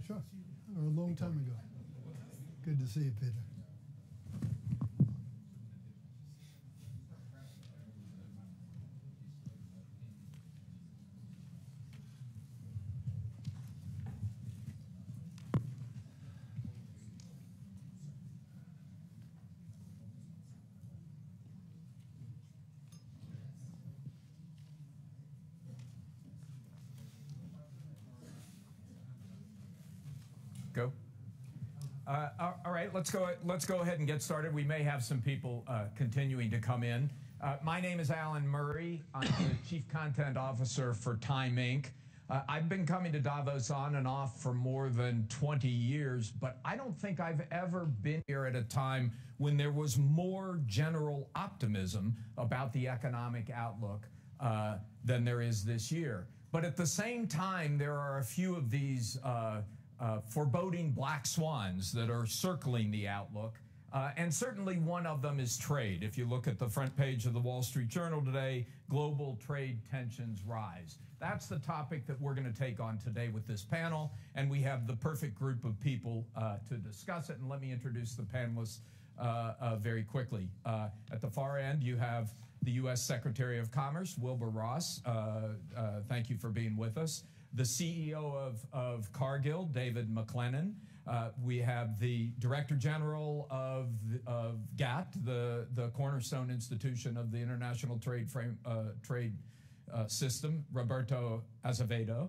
Sure. Or a long time ago. Good to see you, Peter. Go. All right, let's go ahead and get started. We may have some people continuing to come in. My name is Alan Murray. I'm the Chief Content Officer for Time Inc. I've been coming to Davos on and off for more than 20 years, but I don't think I've ever been here at a time when there was more general optimism about the economic outlook than there is this year. But at the same time, there are a few of these foreboding black swans that are circling the outlook. And certainly one of them is trade. If you look at the front page of the Wall Street Journal today, global trade tensions rise. That's the topic that we're going to take on today with this panel. And we have the perfect group of people to discuss it. And let me introduce the panelists very quickly. At the far end, you have the U.S. Secretary of Commerce, Wilbur Ross. Thank you for being with us. The CEO of Cargill, David McLennan. We have the Director General of GATT, the cornerstone institution of the international trade system, Roberto Azevedo.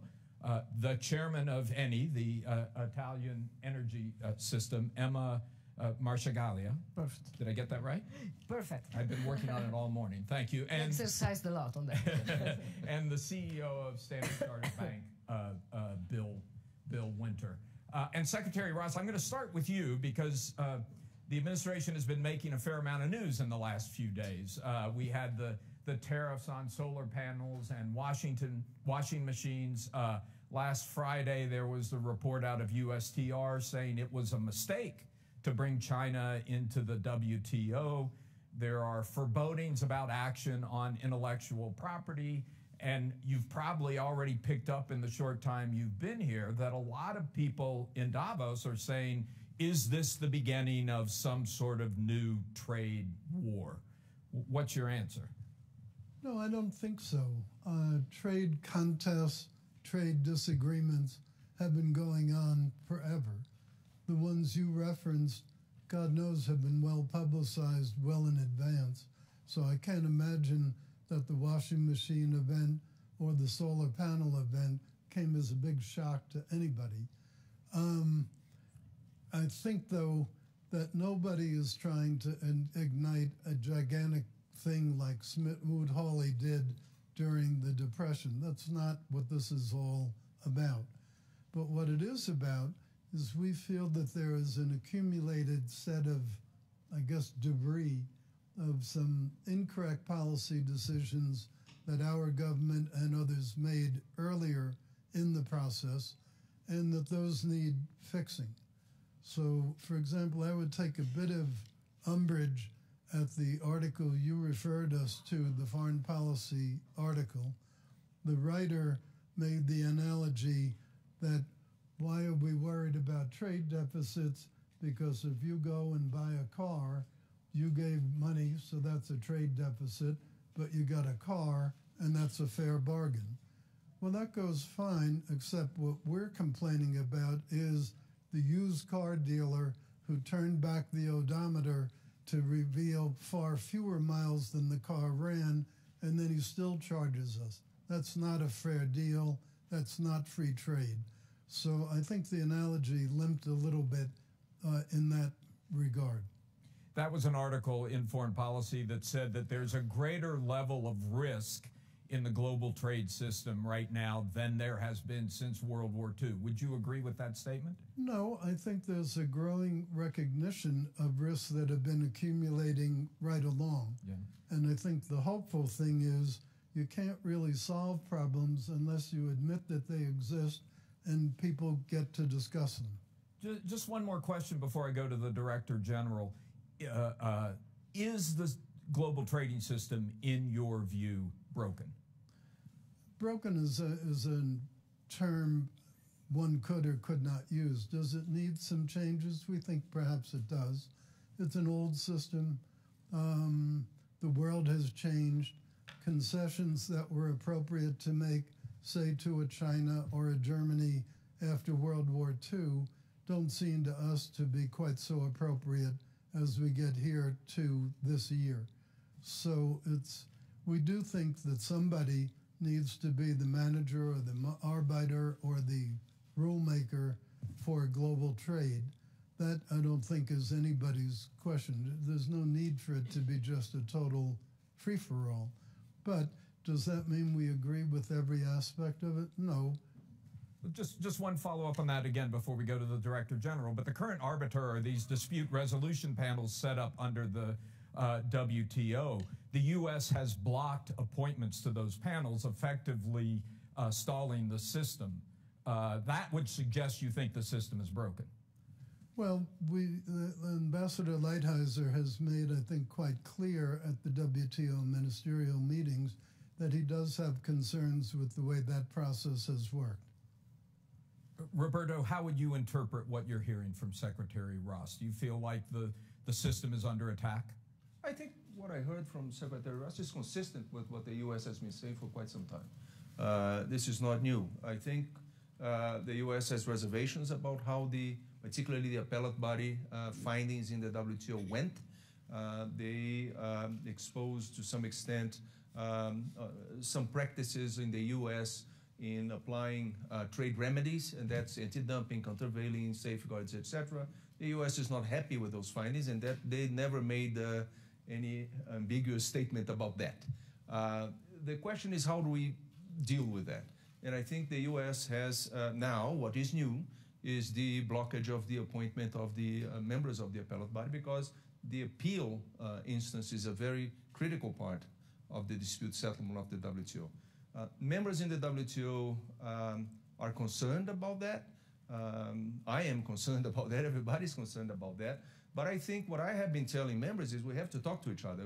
The Chairman of ENI, the Italian energy system, Emma Marcegaglia. Perfect. Did I get that right? Perfect. I've been working on it all morning. Thank you. And exercised a lot on that. And the CEO of Standard Chartered Bank, Bill Winter. And Secretary Ross, I'm going to start with you because the administration has been making a fair amount of news in the last few days. We had the tariffs on solar panels and washing machines. Last Friday, there was the report out of USTR saying it was a mistake to bring China into the WTO. There are forebodings about action on intellectual property. And you've probably already picked up in the short time you've been here that a lot of people in Davos are saying, is this the beginning of some sort of new trade war? What's your answer? No, I don't think so. Trade contests, trade disagreements have been going on forever. The ones you referenced, God knows, have been well publicized well in advance. So I can't imagine that the washing machine event or the solar panel event came as a big shock to anybody. I think, though, that nobody is trying to ignite a gigantic thing like Smoot-Hawley did during the Depression. That's not what this is all about. But what it is about is we feel that there is an accumulated set of, I guess, debris of some incorrect policy decisions that our government and others made earlier in the process, and that those need fixing. So, for example, I would take a bit of umbrage at the article you referred us to, the foreign policy article. The writer made the analogy that why are we worried about trade deficits? Because if you go and buy a car, you gave money, so that's a trade deficit, but you got a car, and that's a fair bargain. Well, that goes fine, except what we're complaining about is the used car dealer who turned back the odometer to reveal far fewer miles than the car ran, and then he still charges us. That's not a fair deal. That's not free trade. So I think the analogy limped a little bit in that regard. That was an article in Foreign Policy that said that there's a greater level of risk in the global trade system right now than there has been since World War II. Would you agree with that statement? No, I think there's a growing recognition of risks that have been accumulating right along. Yeah. And I think the hopeful thing is you can't really solve problems unless you admit that they exist and people get to discuss them. Just one more question before I go to the Director General. Is the global trading system, in your view, broken? Broken is a term one could or could not use. Does it need some changes? We think perhaps it does. It's an old system. The world has changed. Concessions that were appropriate to make, say, to a China or a Germany after World War II don't seem to us to be quite so appropriate as we get here to this year. So we do think that somebody needs to be the manager or the arbiter or the rule maker for global trade. That I don't think is anybody's question. There's no need for it to be just a total free-for-all. But does that mean we agree with every aspect of it? No. Just one follow-up on that again before we go to the Director General. But the current arbiter are these dispute resolution panels set up under the WTO. The U.S. has blocked appointments to those panels, effectively stalling the system. That would suggest you think the system is broken. Well, Ambassador Lighthizer has made, I think, quite clear at the WTO ministerial meetings that he does have concerns with the way that process has worked. Roberto, how would you interpret what you're hearing from Secretary Ross? Do you feel like the system is under attack? I think what I heard from Secretary Ross is consistent with what the U.S. has been saying for quite some time. This is not new. I think the U.S. has reservations about how particularly the appellate body findings in the WTO went. They exposed to some extent some practices in the U.S. in applying trade remedies, and that's anti-dumping, countervailing, safeguards, etc. The U.S. is not happy with those findings, and that they never made any ambiguous statement about that. The question is, how do we deal with that? And I think the U.S. has now, what is new, is the blockage of the appointment of the members of the appellate body, because the appeal instance is a very critical part of the dispute settlement of the WTO. Members in the WTO are concerned about that. I am concerned about that. Everybody's concerned about that. But I think what I have been telling members is we have to talk to each other.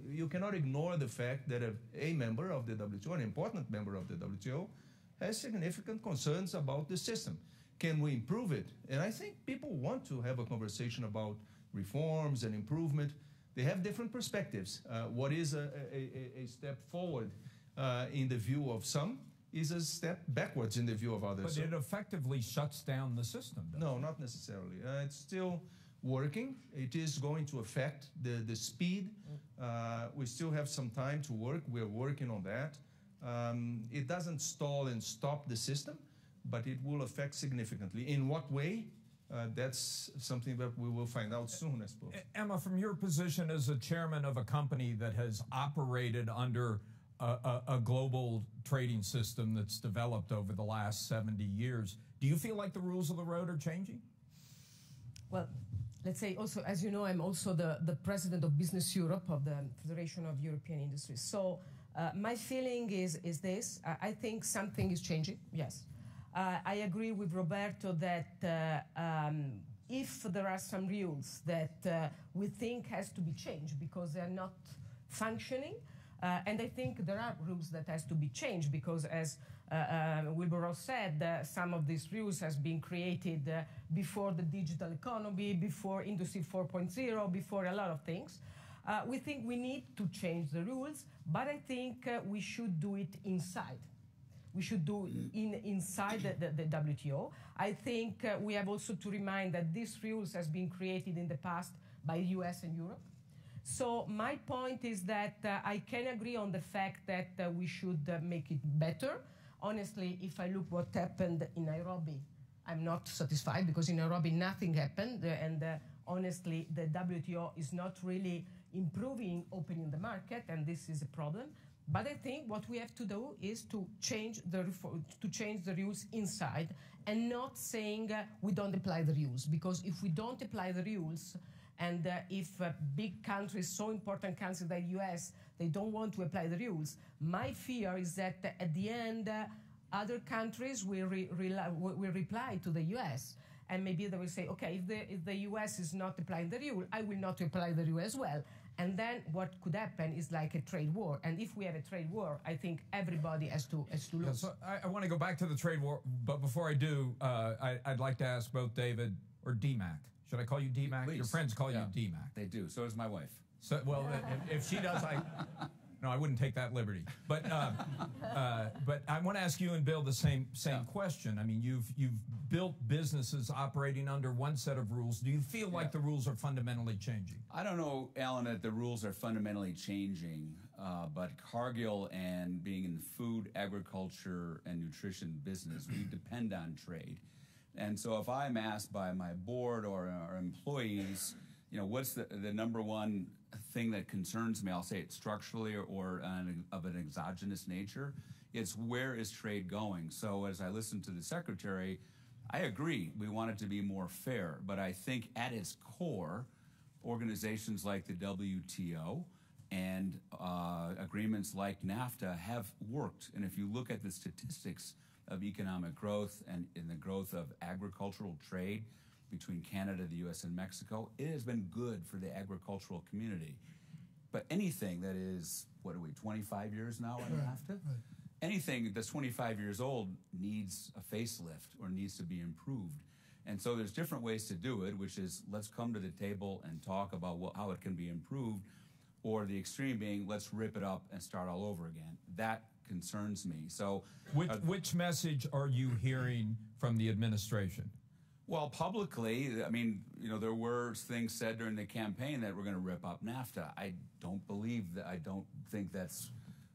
You cannot ignore the fact that a member of the WTO, an important member of the WTO, has significant concerns about the system. Can we improve it? And I think people want to have a conversation about reforms and improvement. They have different perspectives. What is a step forward in the view of some is a step backwards in the view of others. But it effectively shuts down the system, doesn't it? No, not necessarily. It's still working. It is going to affect the speed. We still have some time to work. We're working on that. It doesn't stall and stop the system, but it will affect significantly. In what way? That's something that we will find out soon, I suppose. Emma, from your position as a chairman of a company that has operated under a global trading system that's developed over the last 70 years, do you feel like the rules of the road are changing? Well, let's say also, as you know, I'm also the president of Business Europe, of the Federation of European Industries. So my feeling is this. I think something is changing, yes. I agree with Roberto that if there are some rules that we think has to be changed because they're not functioning, and I think there are rules that has to be changed because, as Wilbur Ross said, some of these rules has been created before the digital economy, before Industry 4.0, before a lot of things. We think we need to change the rules, but I think we should do it inside. We should do inside the WTO. I think we have also to remind that these rules has been created in the past by US and Europe. So my point is that I can agree on the fact that we should make it better. Honestly, if I look what happened in Nairobi, I'm not satisfied because in Nairobi nothing happened. And honestly, the WTO is not really improving opening the market, and this is a problem. But I think what we have to do is to change the rules inside and not saying we don't apply the rules. Because if we don't apply the rules, and if big countries, so important countries like the US, they don't want to apply the rules, my fear is that at the end, other countries will reply to the US. And maybe they will say, okay, if the US is not applying the rule, I will not apply the rule as well. And then what could happen is like a trade war. And if we have a trade war, I think everybody has to lose. Yeah, so I want to go back to the trade war, but before I do, I'd like to ask both David or DMAC. Should I call you DMAC? Please. Your friends call Yeah. you DMAC. They do. So does my wife. So, well, if she does, I wouldn't take that liberty. But I want to ask you and Bill the same question. I mean, you've built businesses operating under one set of rules. Do you feel like the rules are fundamentally changing? I don't know, Alan, that the rules are fundamentally changing, but Cargill and being in the food, agriculture, and nutrition business, we depend on trade. And so if I'm asked by my board or our employees, what's the number one thing that concerns me, I'll say it structurally or of an exogenous nature, it's where is trade going? So as I listen to the Secretary, I agree, we want it to be more fair, but I think at its core, organizations like the WTO and agreements like NAFTA have worked. And if you look at the statistics of economic growth and in the growth of agricultural trade between Canada, the U.S., and Mexico, it has been good for the agricultural community. But anything that is, 25 years now on NAFTA? Right. Anything that's 25 years old needs a facelift or needs to be improved. And so there's different ways to do it, which is let's come to the table and talk about how it can be improved, or the extreme being let's rip it up and start all over again. That concerns me. So which message are you hearing from the administration? Well, publicly, I mean, there were things said during the campaign that we're going to rip up NAFTA. I don't believe that. I don't think that's.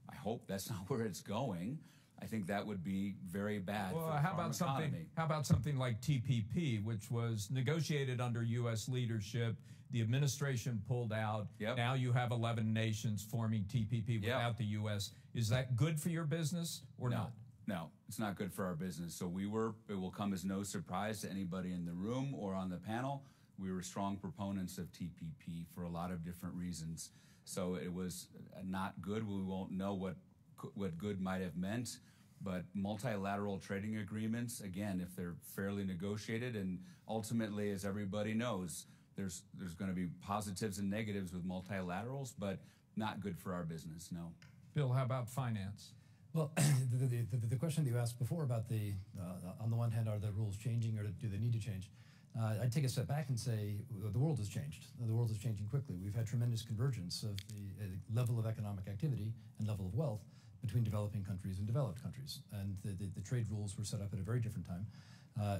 I hope that's not where it's going. I think that would be very bad for the farm economy. How about something like TPP, which was negotiated under U.S. leadership? The administration pulled out. Yep. Now you have 11 nations forming TPP without the U.S. Is that good for your business or not? No, it's not good for our business. So it will come as no surprise to anybody in the room or on the panel. We were strong proponents of TPP for a lot of different reasons. So it was not good. We won't know what good might have meant. But multilateral trading agreements, again, if they're fairly negotiated, and ultimately, as everybody knows, there's going to be positives and negatives with multilaterals, but not good for our business, no. Bill, how about finance? Well, the question that you asked before about on the one hand, are the rules changing or do they need to change? I'd take a step back and say the world has changed. The world is changing quickly. We've had tremendous convergence of the level of economic activity and level of wealth between developing countries and developed countries. And the trade rules were set up at a very different time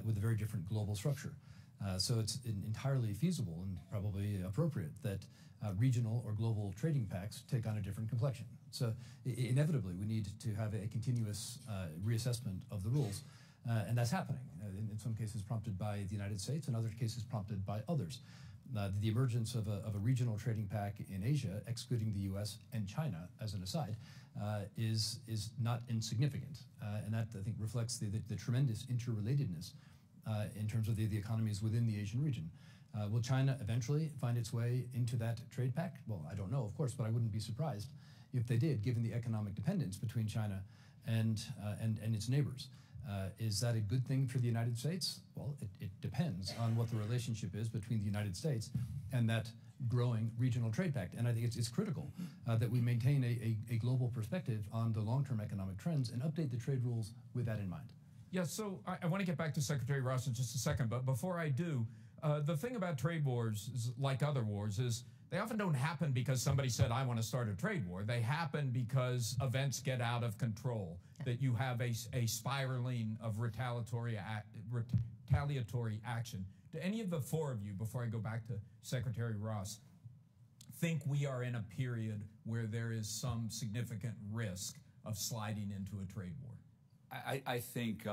with a very different global structure. So it's entirely feasible and probably appropriate that regional or global trading pacts take on a different complexion. So inevitably, we need to have a continuous reassessment of the rules, and that's happening. In some cases prompted by the United States, in other cases prompted by others. The emergence of a regional trading pact in Asia, excluding the U.S. and China, as an aside, is not insignificant, and that I think reflects the tremendous interrelatedness in terms of the economies within the Asian region. Will China eventually find its way into that trade pact? Well, I don't know, of course, but I wouldn't be surprised if they did, given the economic dependence between China and its neighbors. Is that a good thing for the United States? Well, it depends on what the relationship is between the United States and that growing regional trade pact. And I think it's critical that we maintain a global perspective on the long-term economic trends and update the trade rules with that in mind. Yeah, so I want to get back to Secretary Ross in just a second, but before I do, the thing about trade wars, is, like other wars, is they often don't happen because somebody said, I want to start a trade war. They happen because events get out of control, that you have a spiraling of retaliatory action. Do any of the four of you, before I go back to Secretary Ross, think we are in a period where there is some significant risk of sliding into a trade war? I think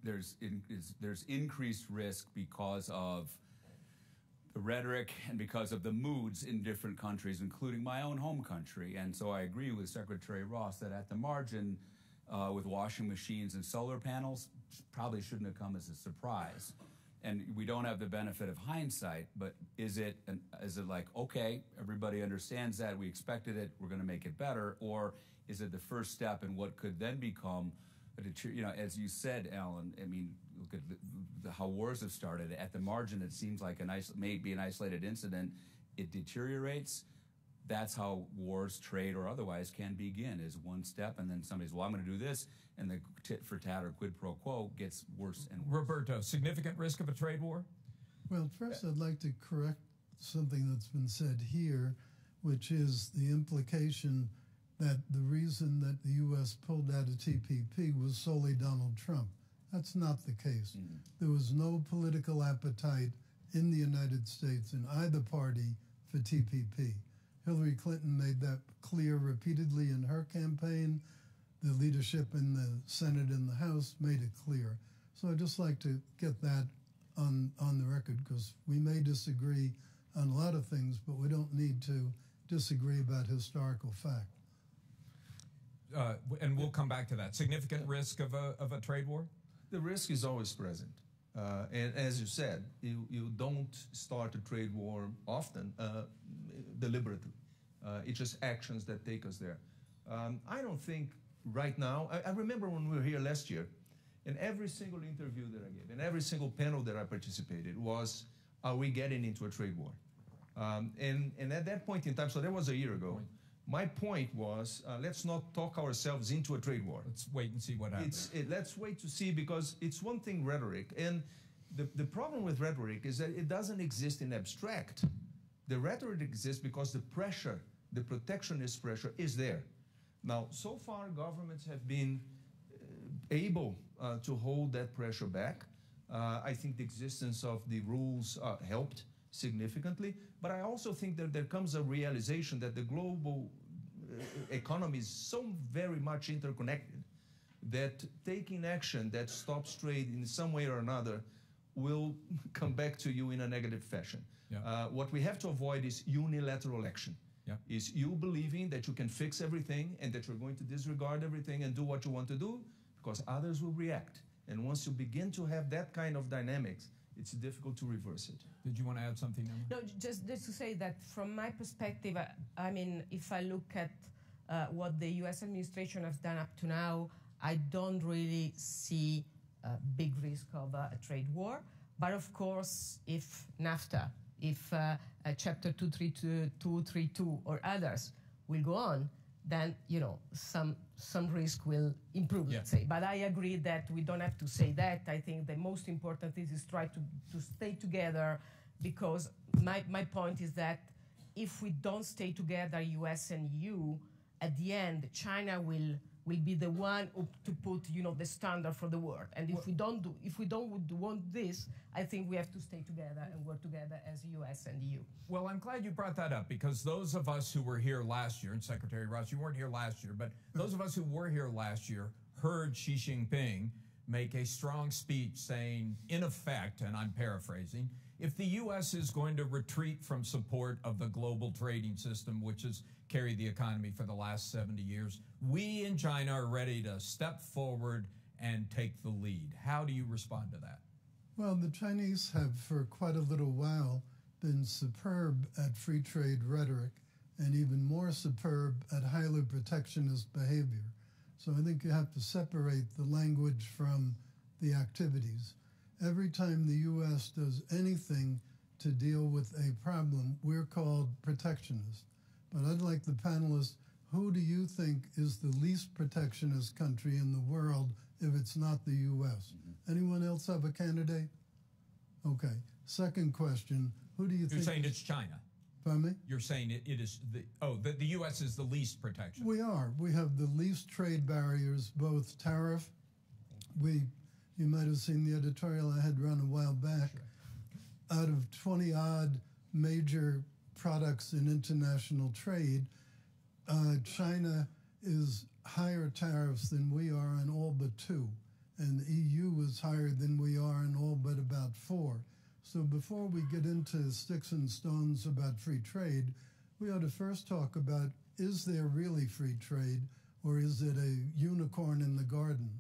there's increased risk because of the rhetoric and because of the moods in different countries, including my own home country. And so I agree with Secretary Ross that at the margin, with washing machines and solar panels, probably shouldn't have come as a surprise. And we don't have the benefit of hindsight, but is it like, okay, everybody understands that, we expected it, we're going to make it better, or is it the first step in what could then become, as you said, Alan, I mean, look at how wars have started. At the margin, it seems like maybe an isolated incident. It deteriorates. that's how wars, trade, or otherwise can begin, is one step, and then somebody's, well, I'm going to do this, and the tit for tat or quid pro quo gets worse and worse. Roberto, significant risk of a trade war? Well, first I'd like to correct something that's been said here, which is the implication that the reason that the U.S. pulled out of TPP was solely Donald Trump. That's not the case. There was no political appetite in the United States in either party for TPP. Hillary Clinton made that clear repeatedly in her campaign. The leadership in the Senate and the House made it clear. So I'd just like to get that on the record, because we may disagree on a lot of things, but we don't need to disagree about historical fact. And we'll come back to that. Significant risk of a trade war? The risk is always present. And as you said, you don't start a trade war often deliberately. It's just actions that take us there. I don't think right now, I remember when we were here last year, and every single interview that I gave, and every single panel that I participated was, are we getting into a trade war? And at that point in time, so that was a year ago, my point was, let's not talk ourselves into a trade war. Let's wait and see what happens. Let's wait to see, because it's one thing rhetoric, and the problem with rhetoric is that it doesn't exist in abstract. The rhetoric exists because the pressure, the protectionist pressure, is there. Now, so far, governments have been able to hold that pressure back. I think the existence of the rules helped significantly, but I also think that there comes a realization that the global economy is so very much interconnected that taking action that stops trade in some way or another will come back to you in a negative fashion. Yeah. What we have to avoid is unilateral action. Yeah. Is you believing that you can fix everything and that you're going to disregard everything and do what you want to do, because others will react. And once you begin to have that kind of dynamics, it's difficult to reverse it. Did you want to add something, Emma? No, just to say that from my perspective, I mean, if I look at what the U.S. administration has done up to now, I don't really see a big risk of a trade war. But of course, if NAFTA, if Chapter 232 or others will go on, then, you know, some risk will improve, let's say. But I agree that we don't have to say that. I think the most important thing is try to stay together, because my point is that if we don't stay together, US and EU, at the end, China will be the one to put, you know, the standard for the world. And if we don't want this, I think we have to stay together and work together as US and EU. Well, I'm glad you brought that up, because those of us who were here last year, and Secretary Ross, you weren't here last year, but those of us who were here last year heard Xi Jinping make a strong speech saying, in effect, and I'm paraphrasing, if the U.S. is going to retreat from support of the global trading system, which has carried the economy for the last 70 years, we in China are ready to step forward and take the lead. How do you respond to that? Well, the Chinese have for quite a little while been superb at free trade rhetoric, and even more superb at highly protectionist behavior. So I think you have to separate the language from the activities. Every time the U.S. does anything to deal with a problem, we're called protectionist. But I'd like the panelists, who do you think is the least protectionist country in the world if it's not the U.S.? Anyone else have a candidate? Okay. Second question, who do you think? You're saying it's China. Pardon me? You're saying it is the U.S. is the least protection. We are. We have the least trade barriers, both tariff. You might have seen the editorial I had run a while back. Sure. Out of 20-odd major products in international trade, China is higher tariffs than we are on all but 2. And the EU is higher than we are in all but about 4. So before we get into sticks and stones about free trade, we ought to first talk about, is there really free trade, or is it a unicorn in the garden?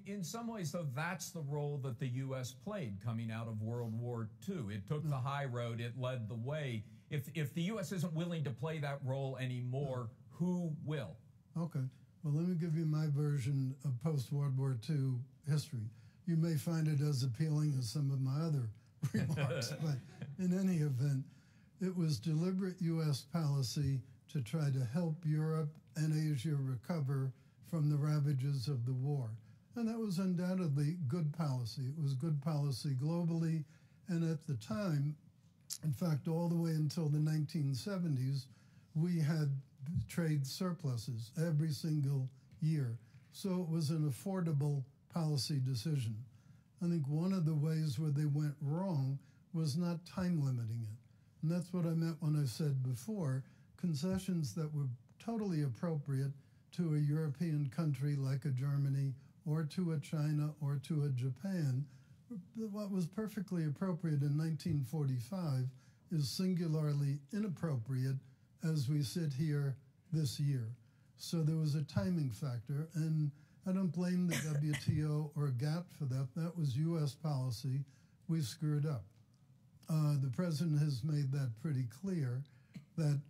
In some ways, though, that's the role that the U.S. played coming out of World War II. It took the high road. It led the way. If the U.S. isn't willing to play that role anymore, who will? Okay. Well, let me give you my version of post-World War II history. You may find it as appealing as some of my other remarks, but in any event, it was deliberate U.S. policy to try to help Europe and Asia recover from the ravages of the war. And that was undoubtedly good policy. It was good policy globally. And at the time, in fact, all the way until the 1970s, we had trade surpluses every single year. So it was an affordable policy decision. I think one of the ways where they went wrong was not time limiting it. And that's what I meant when I said before, concessions that were totally appropriate to a European country like a Germany or to a China or to a Japan. What was perfectly appropriate in 1945 is singularly inappropriate as we sit here this year. So there was a timing factor, and I don't blame the WTO or GATT for that. That was U.S. policy. We screwed up. The president has made that pretty clear, that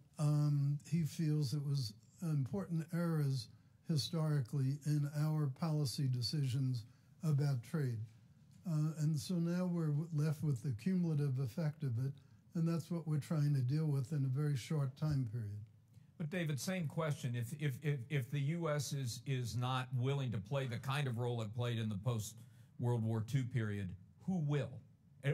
he feels it was important errors historically in our policy decisions about trade. And so now we're left with the cumulative effect of it, and that's what we're trying to deal with in a very short time period. But David, same question. If the U.S. is not willing to play the kind of role it played in the post-World War II period, who will?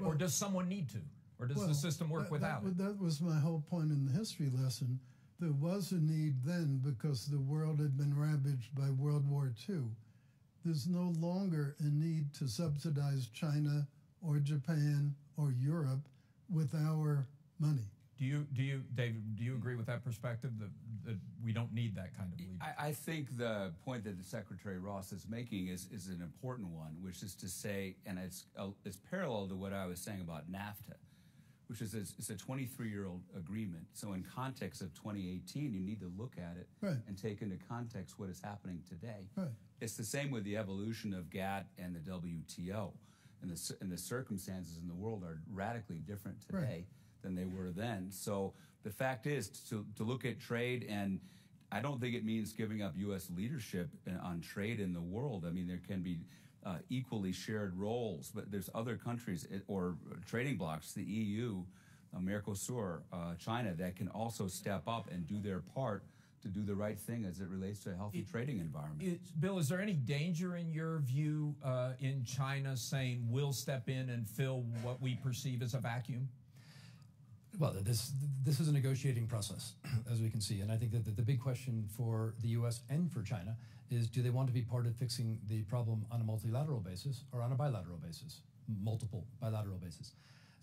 Or does someone need to? Or does the system work without it? That was my whole point in the history lesson. There was a need then because the world had been ravaged by World War II. There's no longer a need to subsidize China or Japan or Europe with our money. David, do you agree with that perspective, that we don't need that kind of leadership? I think the point that Secretary Ross is making is an important one, which is to say, and it's parallel to what I was saying about NAFTA, which is it's a 23-year-old agreement. So in context of 2018, you need to look at it and take into context what is happening today. Right. It's the same with the evolution of GATT and the WTO. And the circumstances in the world are radically different today than they were then. So the fact is to look at trade, and I don't think it means giving up U.S. leadership on trade in the world. I mean, there can be equally shared roles, but there's other countries or trading blocs, the EU, Mercosur, China, that can also step up and do their part to do the right thing as it relates to a healthy trading environment. Bill, is there any danger in your view in China saying we'll step in and fill what we perceive as a vacuum? Well, this is a negotiating process, as we can see. And I think that the big question for the U.S. and for China is, do they want to be part of fixing the problem on a multilateral basis or on a bilateral basis, multiple bilateral basis?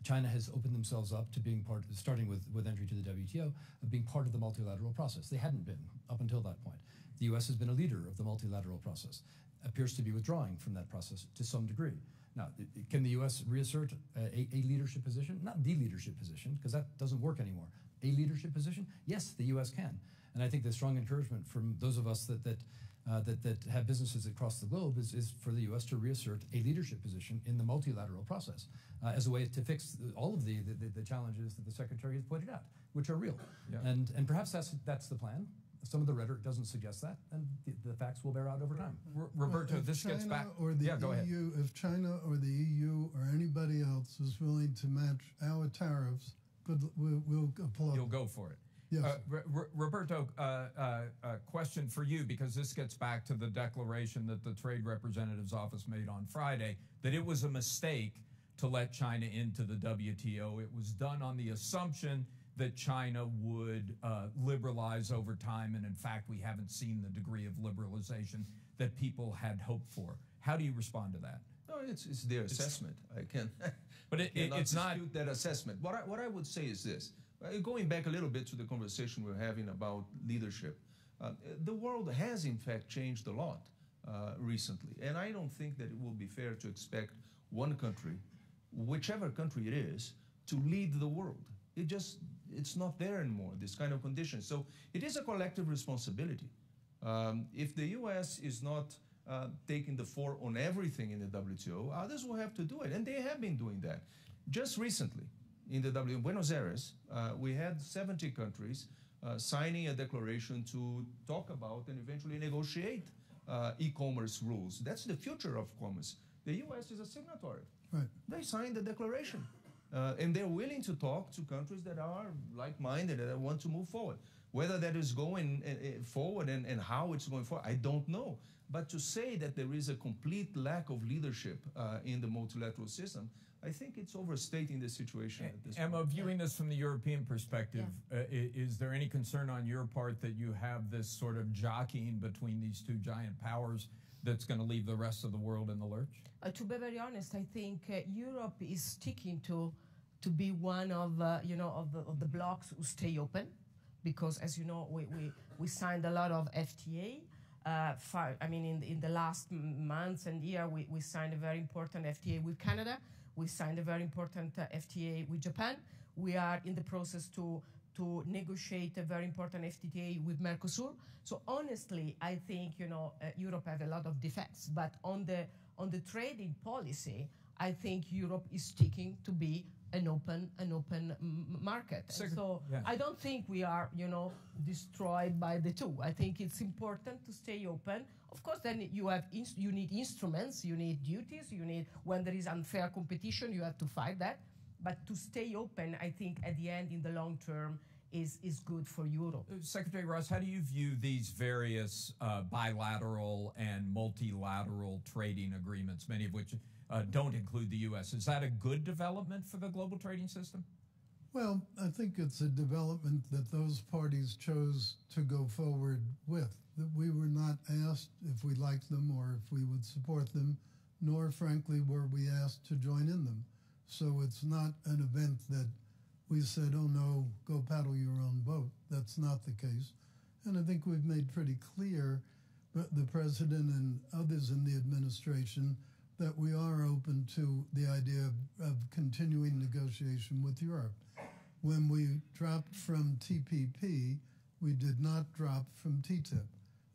China has opened themselves up to being part, starting with entry to the WTO, of being part of the multilateral process. They hadn't been up until that point. The U.S. has been a leader of the multilateral process, appears to be withdrawing from that process to some degree. Now, can the U.S. reassert a leadership position? Not the leadership position, because that doesn't work anymore. A leadership position? Yes, the U.S. can. And I think the strong encouragement from those of us that have businesses across the globe is for the U.S. to reassert a leadership position in the multilateral process as a way to fix all of the challenges that the Secretary has pointed out, which are real. Yeah. And perhaps that's the plan. Some of the rhetoric doesn't suggest that, and the facts will bear out over time. Roberto, this gets back. Or the go ahead. If China or the EU or anybody else is willing to match our tariffs, we'll applaud. You'll go for it. Yes. Roberto, question for you, because this gets back to the declaration that the Trade Representative's Office made on Friday, that it was a mistake to let China into the WTO. It was done on the assumption that China would liberalize over time, and in fact, we haven't seen the degree of liberalization that people had hoped for. How do you respond to that? No, it's their assessment. I can, but it's not dispute that assessment. What I would say is this: going back a little bit to the conversation we're having about leadership, the world has in fact changed a lot recently, and I don't think that it will be fair to expect one country, whichever country it is, to lead the world. It's not there anymore, this kind of condition. So it is a collective responsibility. If the U.S. is not taking the fore on everything in the WTO, others will have to do it, and they have been doing that. Just recently, in the WTO, in Buenos Aires, we had 70 countries signing a declaration to talk about and eventually negotiate e-commerce rules. That's the future of commerce. The U.S. is a signatory. Right. They signed the declaration. And they're willing to talk to countries that are like-minded and that want to move forward. Whether that is going forward and how it's going forward, I don't know. But to say that there is a complete lack of leadership in the multilateral system, I think it's overstating the situation at this point. Emma, viewing this from the European perspective, is there any concern on your part that you have this sort of jockeying between these two giant powers that's going to leave the rest of the world in the lurch? To be very honest, I think Europe is sticking to be one of of the blocks who stay open, because as you know, we signed a lot of FTA. In the last months and year, we signed a very important FTA with Canada. We signed a very important FTA with Japan. We are in the process to negotiate a very important FTA with Mercosur. So honestly, I think Europe has a lot of defects, but on the trading policy, I think Europe is sticking to be an open market. So I don't think we are destroyed by the two. I think it's important to stay open. Of course, then you need instruments, you need duties, when there is unfair competition, you have to fight that. But to stay open, I think at the end, in the long term, is good for Europe. Secretary Ross, how do you view these various bilateral and multilateral trading agreements, many of which don't include the U.S.? Is that a good development for the global trading system? Well, I think it's a development that those parties chose to go forward with. That we were not asked if we liked them or if we would support them, nor, frankly, were we asked to join in them. So it's not an event that we said, oh no, go paddle your own boat. That's not the case. And I think we've made pretty clear, the President and others in the administration, that we are open to the idea of continuing negotiation with Europe. When we dropped from TPP, we did not drop from TTIP.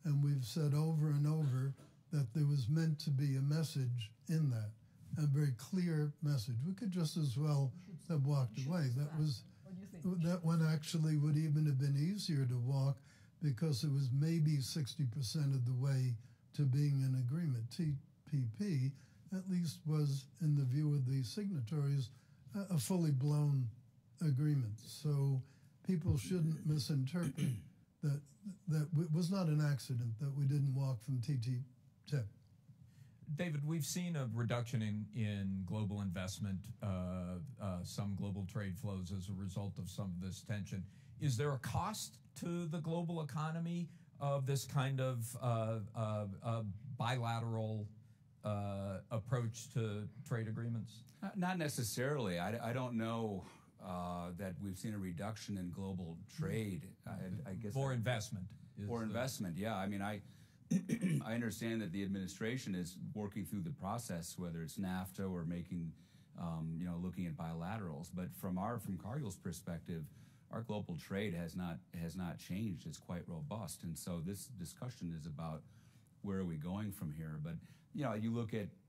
And we've said over and over that there was meant to be a message in that, a very clear message. We could just as well have walked away. That one actually would even have been easier to walk, because it was maybe 60% of the way to being in agreement. TPP, at least, was, in the view of the signatories, a fully blown agreement. So people shouldn't misinterpret that it was not an accident that we didn't walk from TTIP. David, we've seen a reduction in global investment, some global trade flows as a result of some of this tension. Is there a cost to the global economy of this kind of bilateral approach to trade agreements? Not necessarily. I don't know that we've seen a reduction in global trade. I guess for investment. For investment, yeah. I mean, I understand that the administration is working through the process, whether it's NAFTA or making, looking at bilaterals. But from Cargill's perspective, our global trade has not changed. It's quite robust, and so this discussion is about where are we going from here. But you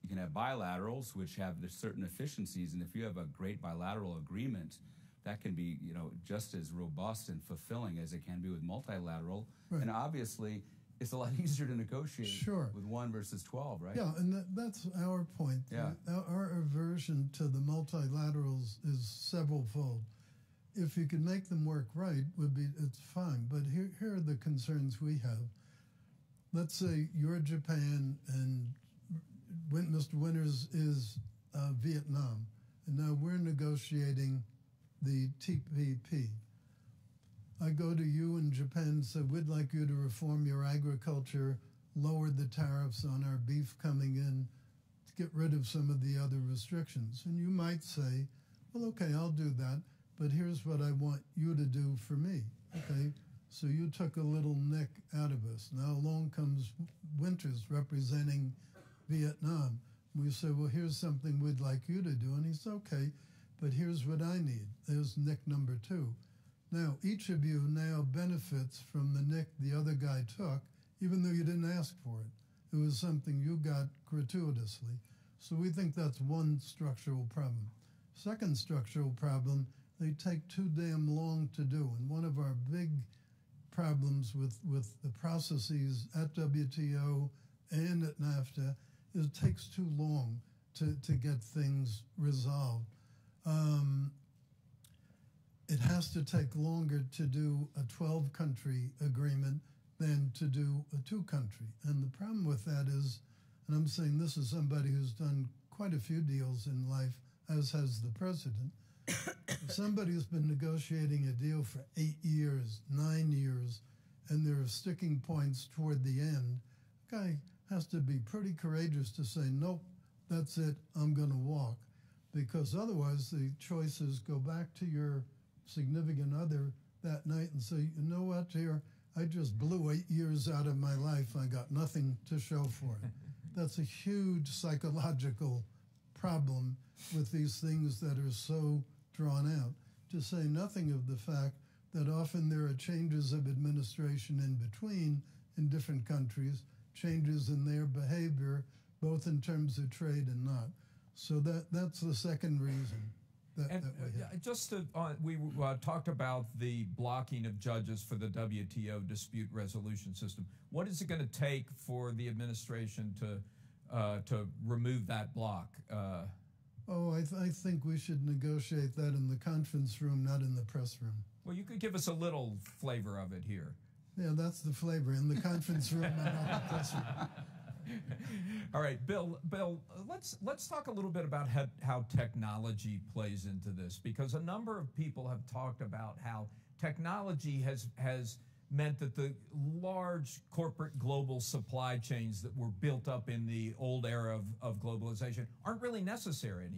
can have bilaterals which have certain efficiencies, and if you have a great bilateral agreement, that can be just as robust and fulfilling as it can be with multilateral. Right. And obviously, it's a lot easier to negotiate with 1 versus 12, right? Yeah, and that's our point. Yeah. Our aversion to the multilaterals is several-fold. If you can make them work right, it's fine. But here are the concerns we have. Let's say you're Japan and Mr. Winters is Vietnam, and now we're negotiating the TPP. I go to you in Japan and say, we'd like you to reform your agriculture, lower the tariffs on our beef coming in, to get rid of some of the other restrictions. And you might say, well, okay, I'll do that, but here's what I want you to do for me, okay? So you took a little nick out of us. Now along comes Winters representing Vietnam. We say, well, here's something we'd like you to do. And he said, okay, but here's what I need. There's nick number 2. Now, each of you now benefits from the nick the other guy took, even though you didn't ask for it. It was something you got gratuitously. So we think that's one structural problem. Second structural problem, they take too damn long to do. And one of our big problems with the processes at WTO and at NAFTA is it takes too long to get things resolved. it has to take longer to do a 12-country agreement than to do a 2-country. And the problem with that is, and I'm saying this is somebody who's done quite a few deals in life, as has the president. If somebody who's been negotiating a deal for 8 years, 9 years, and there are sticking points toward the end, the guy has to be pretty courageous to say, nope, that's it, I'm going to walk. Because otherwise the choice is go back to your significant other that night and say, you know what, dear, I just blew 8 years out of my life. I got nothing to show for it. That's a huge psychological problem with these things that are so drawn out, to say nothing of the fact that often there are changes of administration in between in different countries, changes in their behavior, both in terms of trade and not. So that's the second reason that we have. Just to, we talked about the blocking of judges for the WTO dispute resolution system. What is it going to take for the administration to remove that block? I think we should negotiate that in the conference room, not in the press room. Well, you could give us a little flavor of it here. Yeah, that's the flavor, in the conference room and not the press room. All right, Bill, let's talk a little bit about how technology plays into this, because a number of people have talked about how technology has meant that the large corporate global supply chains that were built up in the old era of globalization aren't really necessary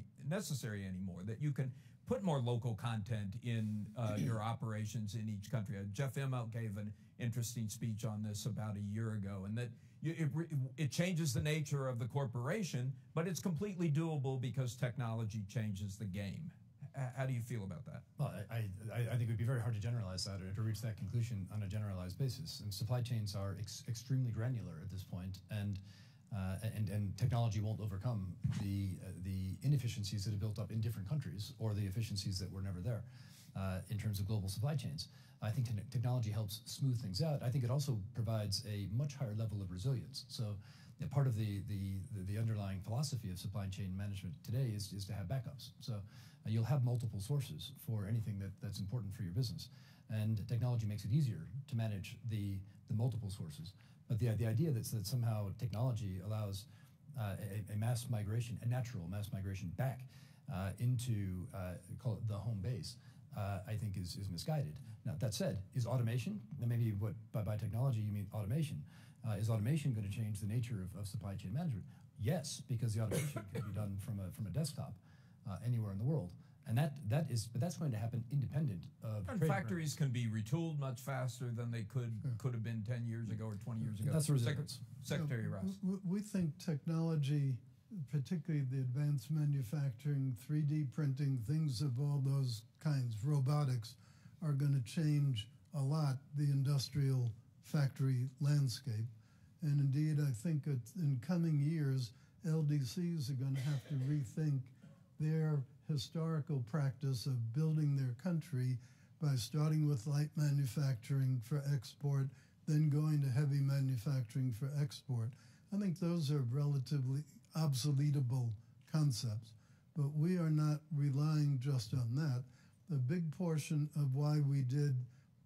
anymore, that you can put more local content in your operations in each country. Jeff Immelt gave an interesting speech on this about a year ago, and that it changes the nature of the corporation, but it's completely doable because technology changes the game. How do you feel about that? Well, I think it would be very hard to generalize that or to reach that conclusion on a generalized basis. And supply chains are extremely granular at this point, and technology won't overcome the inefficiencies that have built up in different countries or the efficiencies that were never there in terms of global supply chains. I think technology helps smooth things out. I think it also provides a much higher level of resilience. So part of the underlying philosophy of supply chain management today is to have backups. So you'll have multiple sources for anything that's important for your business. And technology makes it easier to manage the multiple sources. But the idea that somehow technology allows a mass migration, a natural mass migration back into, call it the home base, I think is misguided. Now, that said, is automation, and maybe what by technology you mean automation, is automation going to change the nature of supply chain management? Yes, because the automation can be done from a desktop anywhere in the world. And that's going to happen independent of and factories can be retooled much faster than they could have been 10 years ago or 20 years ago. That's resilience. Secretary Ross. We think technology, particularly the advanced manufacturing, 3D printing, things of all those kinds, robotics, are going to change a lot the industrial factory landscape. And indeed, I think in coming years, LDCs are going to have to rethink their historical practice of building their country by starting with light manufacturing for export, then going to heavy manufacturing for export. I think those are relatively obsoletable concepts, but we are not relying just on that. The big portion of why we did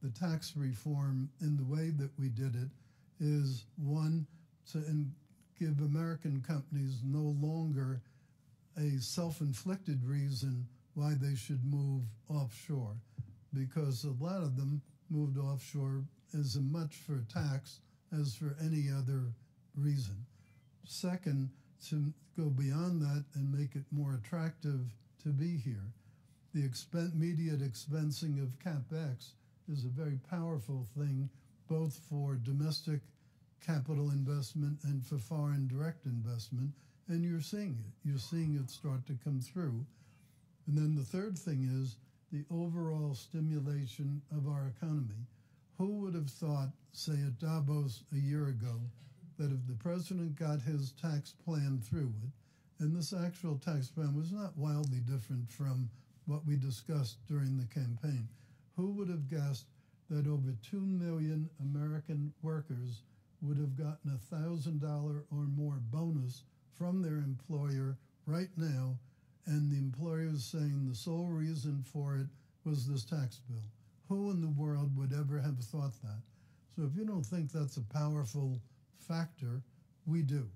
the tax reform in the way that we did it is, one, to give American companies no longer a self-inflicted reason why they should move offshore, because a lot of them moved offshore as much for tax as for any other reason. Second, to go beyond that and make it more attractive to be here. The immediate expensing of CapEx is a very powerful thing, both for domestic capital investment and for foreign direct investment, and you're seeing it. You're seeing it start to come through. And then the third thing is the overall stimulation of our economy. Who would have thought, say at Davos a year ago, that if the president got his tax plan through it, and this actual tax plan was not wildly different from what we discussed during the campaign, who would have guessed that over 2 million American workers would have gotten $1,000 or more bonus from their employer right now, and the employer is saying the sole reason for it was this tax bill. Who in the world would ever have thought that? So if you don't think that's a powerful factor, we do.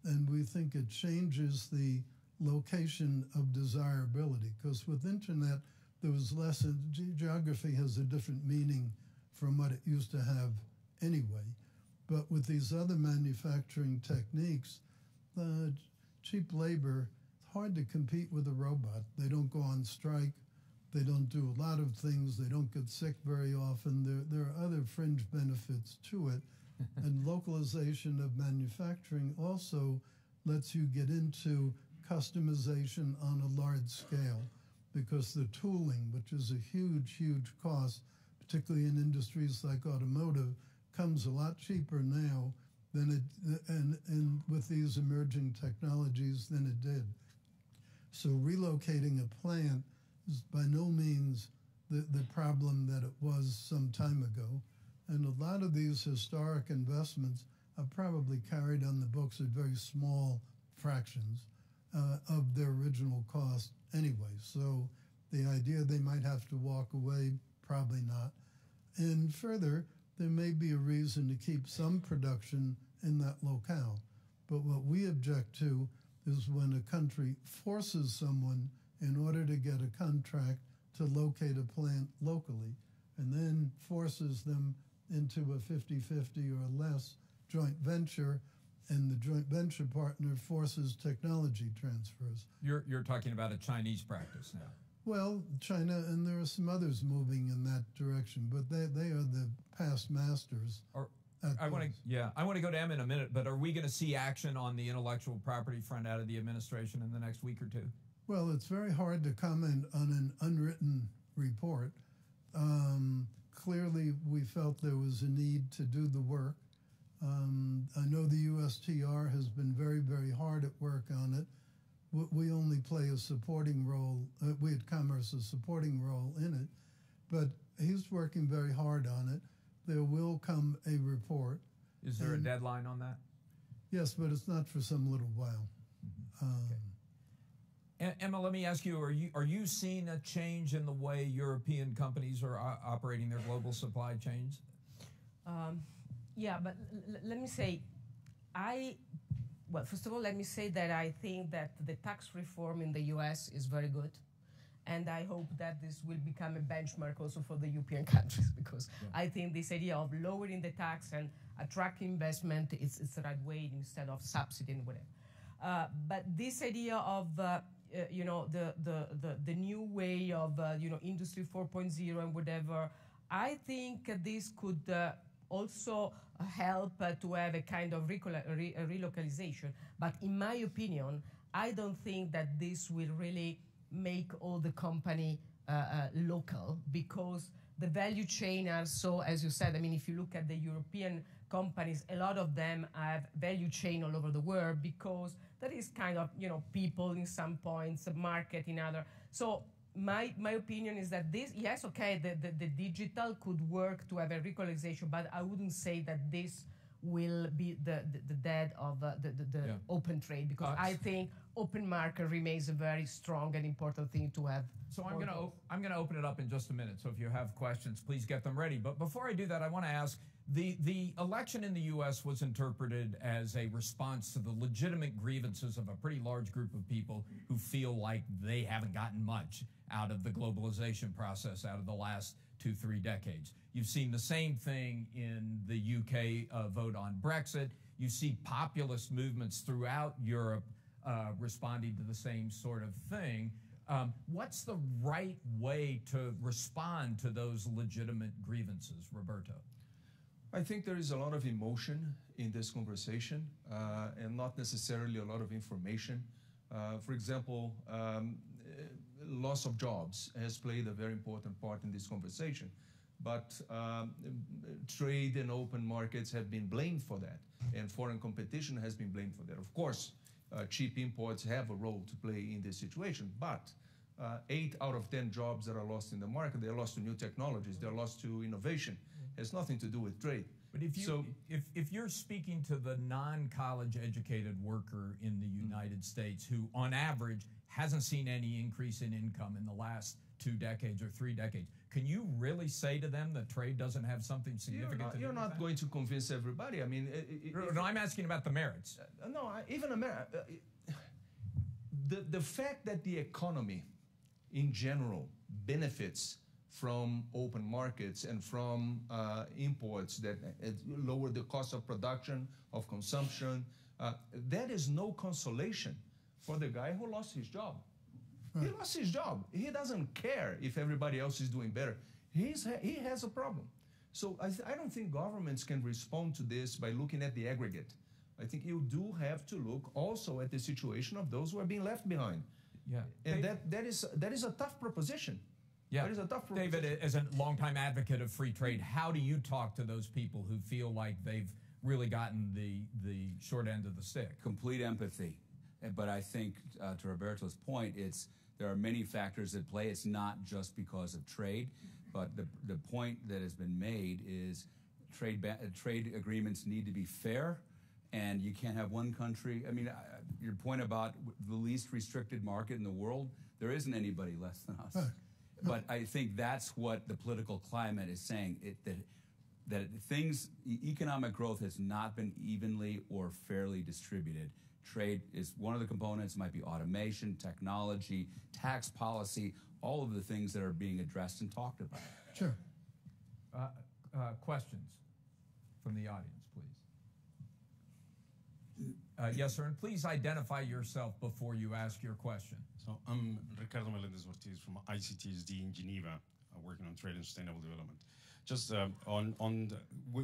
And we think it changes the location of desirability, because with internet, there was less, geography has a different meaning from what it used to have anyway. But with these other manufacturing techniques, cheap labor, it's hard to compete with a robot. They don't go on strike. They don't do a lot of things. They don't get sick very often. There are other fringe benefits to it. And localization of manufacturing also lets you get into customization on a large scale, because the tooling, which is a huge, huge cost, particularly in industries like automotive, comes a lot cheaper now than and with these emerging technologies than it did. So relocating a plant is by no means the problem that it was some time ago. And a lot of these historic investments are probably carried on the books at very small fractions of their original cost anyway. So the idea they might have to walk away, probably not. And further, there may be a reason to keep some production in that locale. But what we object to is when a country forces someone in order to get a contract to locate a plant locally, and then forces them into a 50-50 or less joint venture, and the joint venture partner forces technology transfers. You're talking about a Chinese practice now. Well, China, and there are some others moving in that direction, but they are the past masters. I want to go to Em in a minute, but are we going to see action on the intellectual property front out of the administration in the next week or two? Well, it's very hard to comment on an unwritten report. Clearly, we felt there was a need to do the work. I know the USTR has been very, very hard at work on it. We only play a supporting role. We at Commerce a supporting role in it, but he's working very hard on it. There will come a report. Is there a deadline on that? Yes, but it's not for some little while. Okay. Emma, let me ask you: are you seeing a change in the way European companies are operating their global supply chains? Yeah, but let me say, well, first of all, let me say that I think that the tax reform in the US is very good. And I hope that this will become a benchmark also for the European countries, because I think this idea of lowering the tax and attracting investment is the right way instead of subsidizing whatever. But this idea of the new way of Industry 4.0 and whatever, I think this could also help to have a kind of relocalization. But in my opinion, I don't think that this will really make all the company local, because the value chain are so, as you said, I mean, if you look at the European companies, a lot of them have value chain all over the world, because there is kind of, people in some points, a market in other. So my opinion is that this, yes, okay, the digital could work to have a relocalization, but I wouldn't say that this will be the death of the open trade, because I think open market remains a very strong and important thing to have. So I'm going to open it up in just a minute. So if you have questions, please get them ready. But before I do that, I want to ask, the election in the U.S. was interpreted as a response to the legitimate grievances of a pretty large group of people who feel like they haven't gotten much out of the globalization process out of the last 2-3 decades. You've seen the same thing in the UK vote on Brexit. You see populist movements throughout Europe responding to the same sort of thing. What's the right way to respond to those legitimate grievances, Roberto? I think there is a lot of emotion in this conversation and not necessarily a lot of information. For example, loss of jobs has played a very important part in this conversation. But trade and open markets have been blamed for that, and foreign competition has been blamed for that. Of course, cheap imports have a role to play in this situation, but 8 out of 10 jobs that are lost in the market, they're lost to new technologies, they're lost to innovation. It has nothing to do with trade. But if you're speaking to the non-college educated worker in the United States who, on average, hasn't seen any increase in income in the last 2 decades or 3 decades. Can you really say to them that trade doesn't have something significant to do You're with not that? going to convince everybody. I mean, No, I'm asking about the merits. Even America. The fact that the economy in general benefits from open markets and from imports that lower the cost of production, of consumption, that is no consolation for the guy who lost his job. He lost his job. He doesn't care if everybody else is doing better. He has a problem. So I don't think governments can respond to this by looking at the aggregate. I think you do have to look also at the situation of those who are being left behind. Yeah. And that is a tough proposition. Yeah. That is a tough proposition. David, as a longtime advocate of free trade, how do you talk to those people who feel like they've really gotten the short end of the stick? Complete empathy. But I think, to Roberto's point, there are many factors at play. It's not just because of trade, but the point that has been made is trade agreements need to be fair, and you can't have one country. I mean, your point about the least restricted market in the world, there isn't anybody less than us. But I think that's what the political climate is saying, that economic growth has not been evenly or fairly distributed. Trade is one of the components. It might be automation, technology, tax policy, all of the things that are being addressed and talked about. Sure. Questions from the audience, please. Yes, sir, and please identify yourself before you ask your question. So I'm Ricardo Melendez-Ortiz from ICTSD in Geneva, working on trade and sustainable development. Just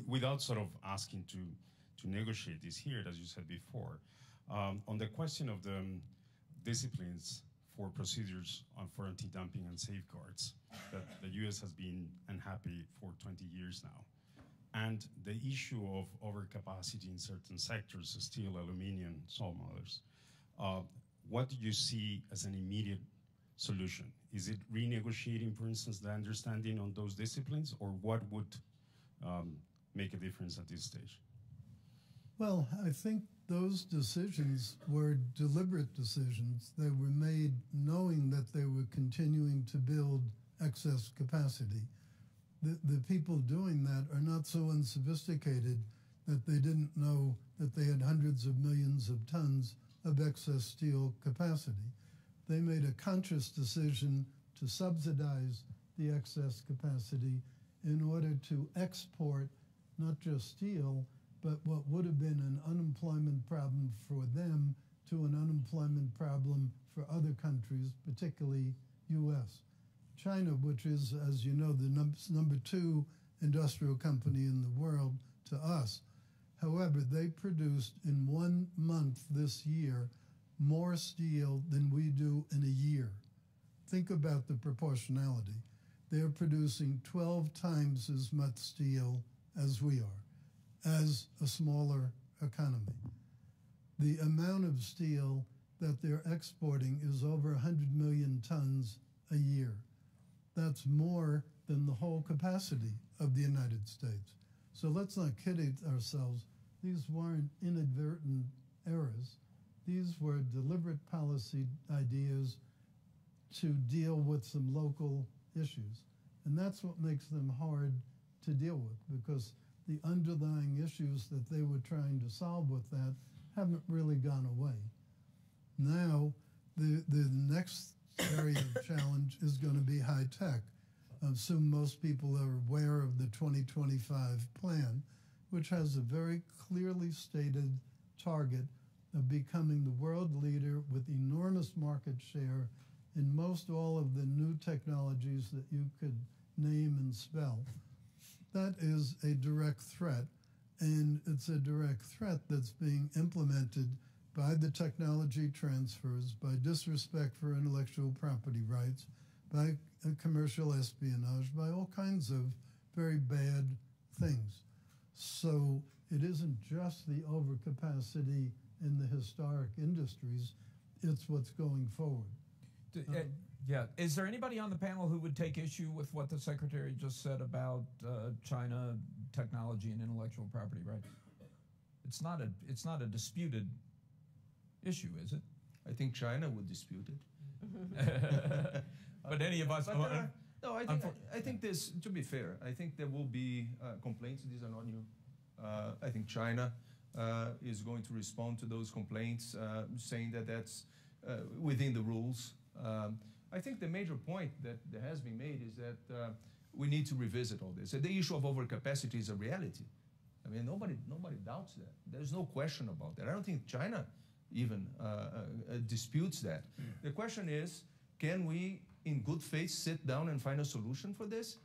without sort of asking to negotiate this here, as you said before, on the question of the disciplines for procedures for anti-dumping and safeguards that the U.S. has been unhappy for 20 years now, and the issue of overcapacity in certain sectors, steel, aluminum, some others, what do you see as an immediate solution? Is it renegotiating, for instance, the understanding on those disciplines, or what would make a difference at this stage? Well, I think those decisions were deliberate decisions. They were made knowing that they were continuing to build excess capacity. The people doing that are not so unsophisticated that they didn't know that they had hundreds of millions of tons of excess steel capacity. They made a conscious decision to subsidize the excess capacity in order to export not just steel, but what would have been an unemployment problem for them to an unemployment problem for other countries, particularly U.S. China, which is, as you know, the number 2 industrial company in the world to us. However, they produced in 1 month this year more steel than we do in a year. Think about the proportionality. They're producing 12 times as much steel as we are, as a smaller economy. The amount of steel that they're exporting is over 100 million tons a year. That's more than the whole capacity of the United States. So let's not kid ourselves. These weren't inadvertent errors. These were deliberate policy ideas to deal with some local issues. And that's what makes them hard to deal with, because the underlying issues that they were trying to solve with that haven't really gone away. Now, the next area of challenge is going to be high tech. I assume most people are aware of the 2025 plan, which has a very clearly stated target of becoming the world leader with enormous market share in most all of the new technologies that you could name and spell. That is a direct threat, and it's a direct threat that's being implemented by the technology transfers, by disrespect for intellectual property rights, by commercial espionage, by all kinds of very bad things. So it isn't just the overcapacity in the historic industries, it's what's going forward. Yeah. Is there anybody on the panel who would take issue with what the Secretary just said about China, technology, and intellectual property rights? It's not a disputed issue, is it? I think China would dispute it. But any of us. No, I think this. To be fair, I think there will be complaints. These are not new. I think China is going to respond to those complaints, saying that that's within the rules. I think the major point that has been made is that we need to revisit all this. The issue of overcapacity is a reality. I mean, nobody doubts that. There's no question about that. I don't think China even disputes that. The question is, can we, in good faith, sit down and find a solution for this?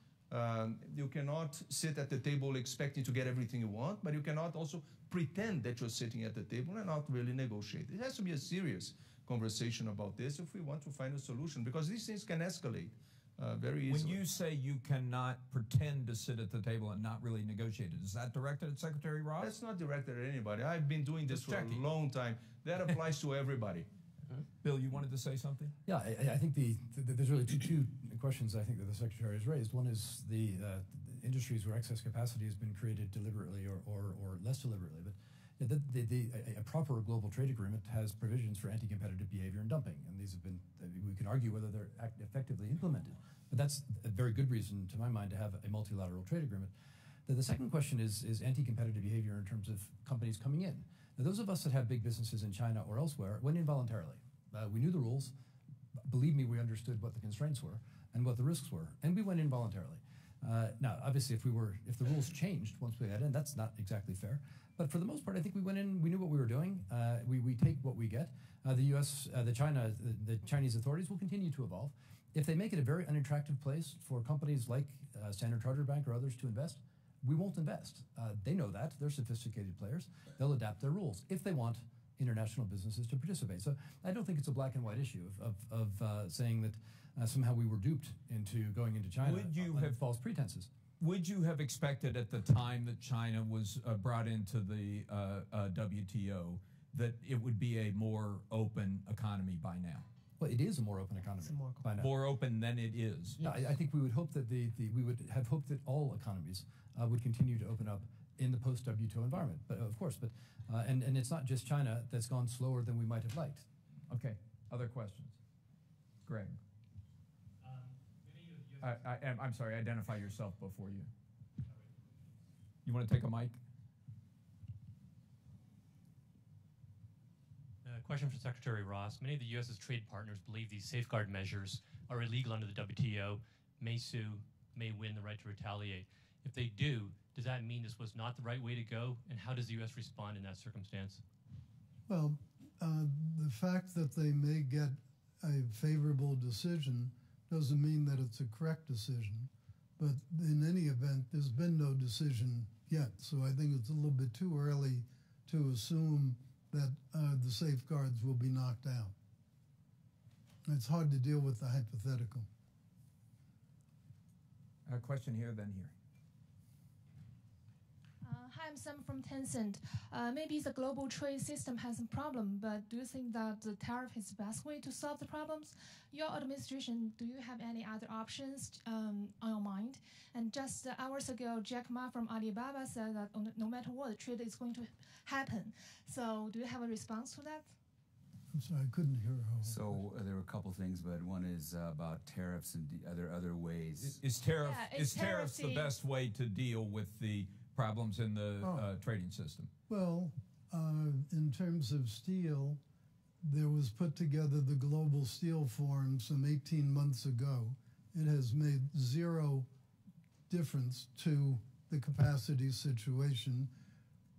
You cannot sit at the table expecting to get everything you want, but you cannot also pretend that you're sitting at the table and not really negotiate. It has to be a serious conversation about this if we want to find a solution, because these things can escalate very easily. When you say you cannot pretend to sit at the table and not really negotiate it, is that directed at Secretary Ross? That's not directed at anybody. I've been doing this for a long time. That applies to everybody. Bill, you wanted to say something? Yeah, I think there's really two questions I think that the Secretary has raised. One is the industries where excess capacity has been created deliberately or less deliberately. But a proper global trade agreement has provisions for anti-competitive behavior and dumping, and these have been, we can argue whether they're effectively implemented, but that's a very good reason, to my mind, to have a multilateral trade agreement. The second question is anti-competitive behavior in terms of companies coming in. Now, those of us that have big businesses in China or elsewhere went in voluntarily. We knew the rules. Believe me, we understood what the constraints were and what the risks were, and we went in voluntarily. Now, obviously, if the rules changed once we got in, that's not exactly fair. But for the most part, I think we went in, we knew what we were doing. We take what we get. The Chinese authorities will continue to evolve. If they make it a very unattractive place for companies like Standard Chartered Bank or others to invest, we won't invest. They know that. They're sophisticated players. They'll adapt their rules if they want international businesses to participate. So I don't think it's a black and white issue of saying that somehow we were duped into going into China on false pretenses. Would you have expected at the time that China was brought into the WTO that it would be a more open economy by now? Well, it is a more open economy by now. More open than it is. Yeah, I think we would hope that we would have hoped that all economies would continue to open up in the post-WTO environment. But of course, and it's not just China that's gone slower than we might have liked. Okay. Other questions? Greg. I'm sorry, identify yourself before you. You want to take a mic? Question for Secretary Ross. Many of the U.S.'s trade partners believe these safeguard measures are illegal under the WTO, may sue, may win the right to retaliate. If they do, does that mean this was not the right way to go? And how does the U.S. respond in that circumstance? Well, the fact that they may get a favorable decision doesn't mean that it's a correct decision. But in any event, there's been no decision yet. So I think it's a little bit too early to assume that the safeguards will be knocked out. It's hard to deal with the hypothetical. A question here, then here. Hi, I'm Sam from Tencent. Maybe the global trade system has a problem, but do you think that the tariff is the best way to solve the problems? Your administration, do you have any other options on your mind? And just hours ago, Jack Ma from Alibaba said that no matter what, the trade is going to happen. So do you have a response to that? I'm sorry, I couldn't hear her. So there were a couple things, but one is about tariffs and other ways. Is tariffs the best way to deal with the problems in the trading system? Well, in terms of steel, there was put together the Global Steel Forum some 18 months ago. It has made zero difference to the capacity situation.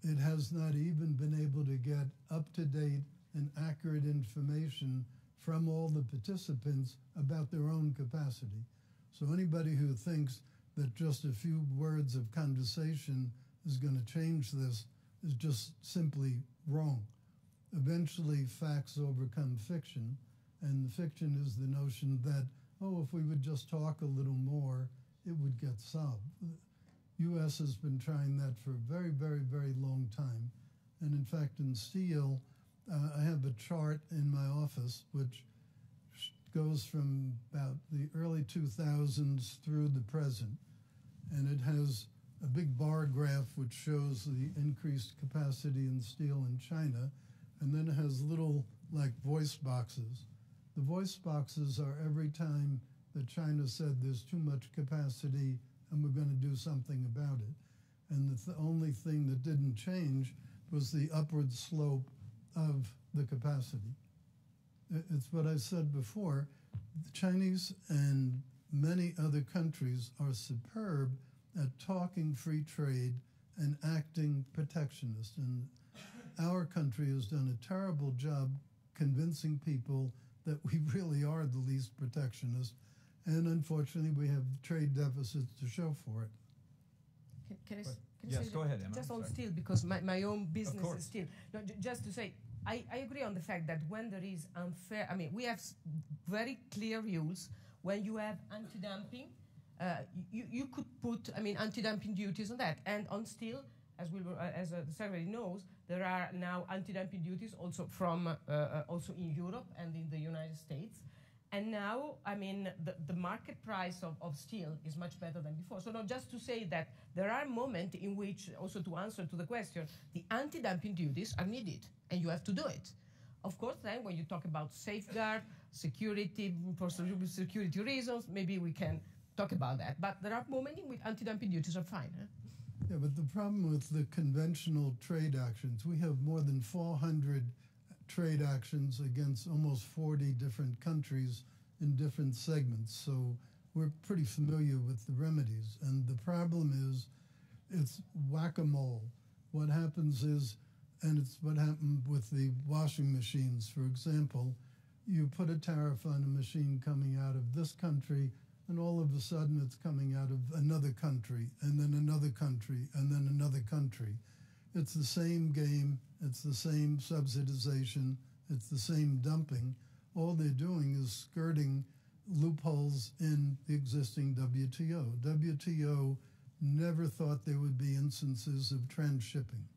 It has not even been able to get up-to-date and accurate information from all the participants about their own capacity. So anybody who thinks that just a few words of conversation is going to change this is just simply wrong. Eventually, facts overcome fiction, and the fiction is the notion that, oh, if we would just talk a little more, it would get solved. The U.S. has been trying that for a very, very, very long time. And in fact, in steel, I have a chart in my office which goes from about the early 2000s through the present. And it has a big bar graph which shows the increased capacity in steel in China. And then it has little, like, voice boxes. The voice boxes are every time that China said there's too much capacity and we're going to do something about it. And the only thing that didn't change was the upward slope of the capacity. It's what I said before. The Chinese and many other countries are superb at talking free trade and acting protectionist. And our country has done a terrible job convincing people that we really are the least protectionist. And unfortunately, we have trade deficits to show for it. Can I yes, say go ahead, Emma. just on Sorry. steel, because my own business course. is steel. No, just to say, I agree on the fact that when there is unfair, I mean, we have very clear rules. When you have anti-dumping, you could put, I mean, anti-dumping duties on that. And on steel, as the Secretary knows, there are now anti-dumping duties also from also in Europe and in the United States. And now, I mean, the market price of steel is much better than before. So, no, just to say that there are moments in which, also to answer to the question, the anti-dumping duties are needed, and you have to do it. Of course, then when you talk about safeguard, security, for security reasons, maybe we can talk about that. But there are moments in which anti-dumping duties are fine. Huh? Yeah, but the problem with the conventional trade actions, we have more than 400 trade actions against almost 40 different countries in different segments. So we're pretty familiar with the remedies. And the problem is it's whack-a-mole. What happens is, and it's what happened with the washing machines, for example, you put a tariff on a machine coming out of this country, and all of a sudden it's coming out of another country, and then another country, and then another country. It's the same game, it's the same subsidization, it's the same dumping. All they're doing is skirting loopholes in the existing WTO. WTO never thought there would be instances of transshipping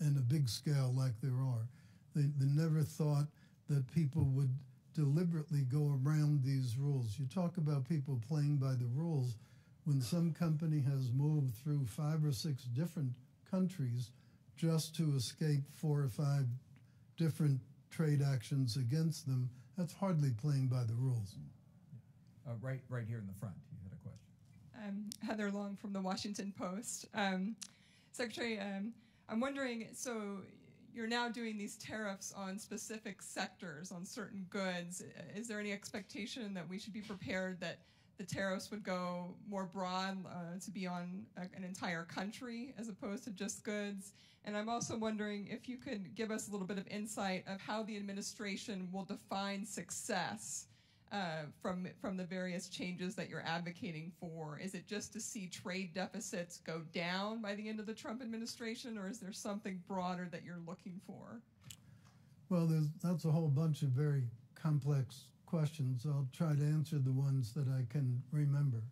in a big scale like there are. They never thought that people would deliberately go around these rules. You talk about people playing by the rules. When some company has moved through 5 or 6 different countries just to escape 4 or 5 different trade actions against them, that's hardly playing by the rules. Right here in the front, you had a question. Heather Long from the Washington Post. Secretary, I'm wondering, so you're now doing these tariffs on specific sectors, on certain goods. Is there any expectation that we should be prepared that the tariffs would go more broad to be on an entire country as opposed to just goods? And I'm also wondering if you could give us a little bit of insight of how the administration will define success from the various changes that you're advocating for. Is it just to see trade deficits go down by the end of the Trump administration, or is there something broader that you're looking for? Well, that's a whole bunch of very complex questions. I'll try to answer the ones that I can remember.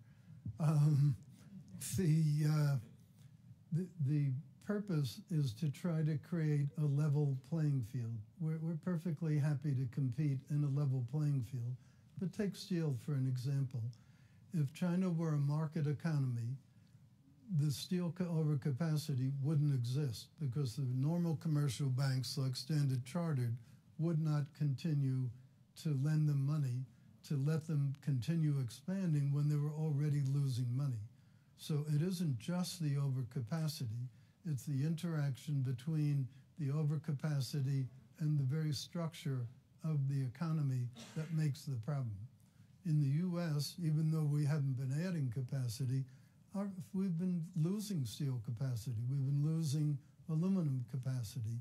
The purpose is to try to create a level playing field. We're perfectly happy to compete in a level playing field. But take steel for an example. If China were a market economy, the steel overcapacity wouldn't exist because the normal commercial banks like Standard Chartered would not continue to lend them money to let them continue expanding when they were already losing money. So it isn't just the overcapacity, it's the interaction between the overcapacity and the very structure of the economy that makes the problem. In the U.S., even though we haven't been adding capacity, we've been losing steel capacity. We've been losing aluminum capacity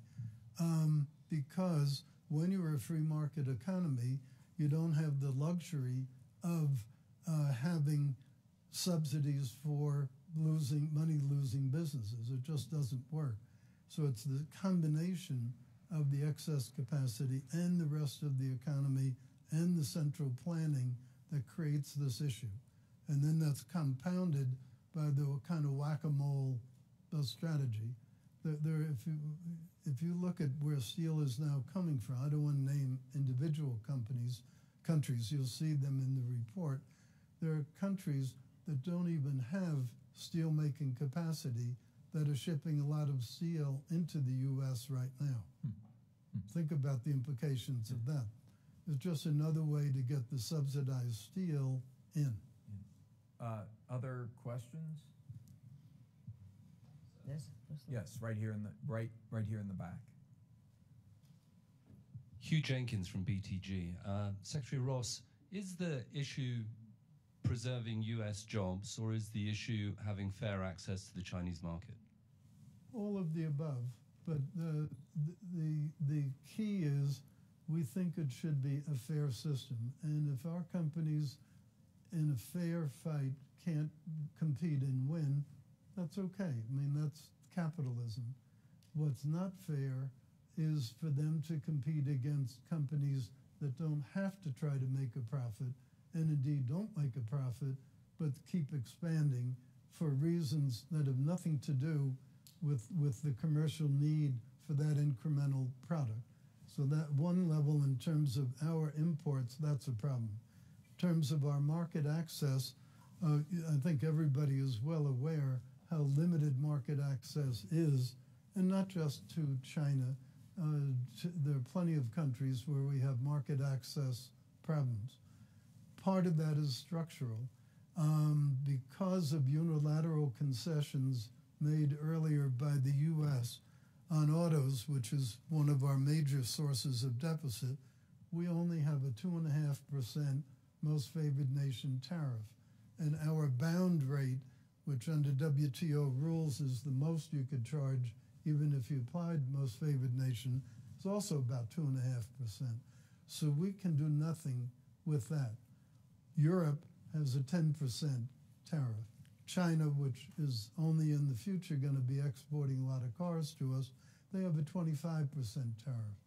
because when you're a free market economy, you don't have the luxury of having subsidies for money-losing businesses. It just doesn't work. So it's the combination of the excess capacity and the rest of the economy and the central planning that creates this issue. And then that's compounded by the kind of whack-a-mole strategy. If you look at where steel is now coming from, I don't want to name individual countries, you'll see them in the report. There are countries that don't even have steel-making capacity that are shipping a lot of steel into the U.S. right now. Think about the implications of that. It's just another way to get the subsidized steel in. Other questions? Yes. Yes, right here in the back. Hugh Jenkins from BTG. Secretary Ross, is the issue preserving US jobs, or is the issue having fair access to the Chinese market? All of the above. But the key is we think it should be a fair system. And if our companies in a fair fight can't compete and win, that's okay. I mean, that's capitalism. What's not fair is for them to compete against companies that don't have to try to make a profit, and indeed don't make a profit, but keep expanding for reasons that have nothing to do with the commercial need for that incremental product. So that one level in terms of our imports, that's a problem. In terms of our market access, I think everybody is well aware how limited market access is, and not just to China. There are plenty of countries where we have market access problems. Part of that is structural. Because of unilateral concessions made earlier by the U.S. on autos, which is one of our major sources of deficit, we only have a 2.5% most favored nation tariff. And our bound rate, which under WTO rules is the most you could charge even if you applied most favored nation, is also about 2.5%. So we can do nothing with that. Europe has a 10% tariff. China, which is only in the future going to be exporting a lot of cars to us, they have a 25% tariff.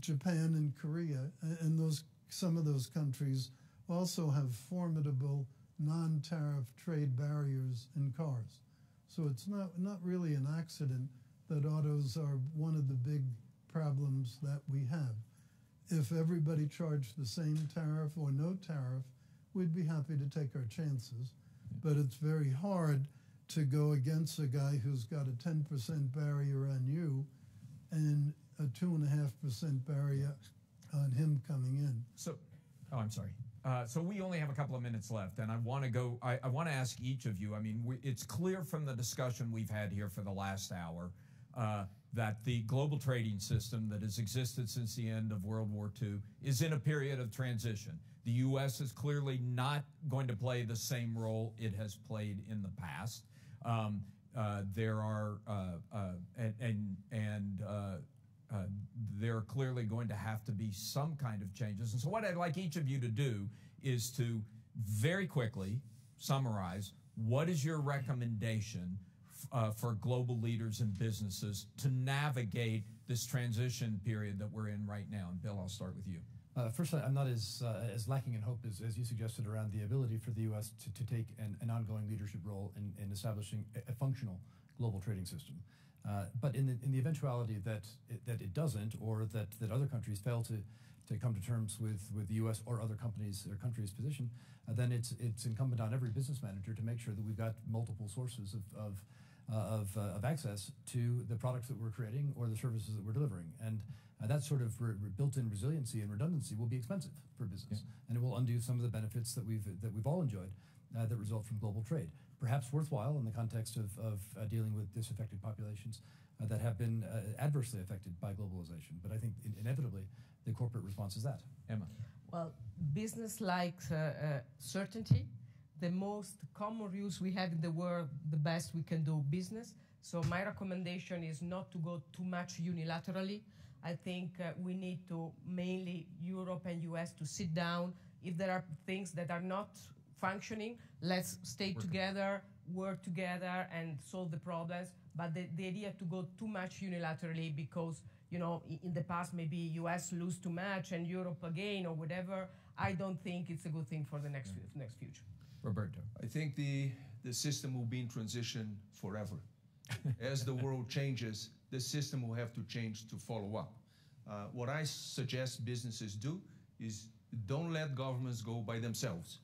Japan and Korea, and some of those countries also have formidable non-tariff trade barriers in cars. So it's not really an accident that autos are one of the big problems that we have. If everybody charged the same tariff or no tariff, we'd be happy to take our chances. But it's very hard to go against a guy who's got a 10% barrier on you and a 2.5% barrier on him coming in. I'm sorry. So we only have a couple of minutes left, and I want to ask each of you. I mean, it's clear from the discussion we've had here for the last hour that the global trading system that has existed since the end of World War II is in a period of transition. The U.S. is clearly not going to play the same role it has played in the past. There are clearly going to have to be some kind of changes. And so what I'd like each of you to do is to very quickly summarize what is your recommendation for global leaders and businesses to navigate this transition period that we're in right now. And Bill, I'll start with you. First, I'm not as lacking in hope as you suggested around the ability for the U.S. to take an ongoing leadership role in establishing a functional global trading system. But in the eventuality that it doesn't, or that other countries fail to come to terms with the U.S. or other companies or countries' position, then it's incumbent on every business manager to make sure that we've got multiple sources of access to the products that we're creating or the services that we're delivering. And that sort of built-in resiliency and redundancy will be expensive for business, and it will undo some of the benefits that we've all enjoyed that result from global trade. Perhaps worthwhile in the context of dealing with disaffected populations that have been adversely affected by globalization. But I think inevitably the corporate response is that. Emma. Well, business likes certainty. The most common rules we have in the world, the best we can do business. So my recommendation is not to go too much unilaterally. I think we need to, mainly Europe and US, to sit down. If there are things that are not functioning, let's stay together, work together, and solve the problems. But the idea to go too much unilaterally because, you know, in the past maybe US lose too much and Europe again or whatever, I don't think it's a good thing for the next future. Roberto. I think the system will be in transition forever. As the world changes, the system will have to change to follow up. What I suggest businesses do is don't let governments go by themselves.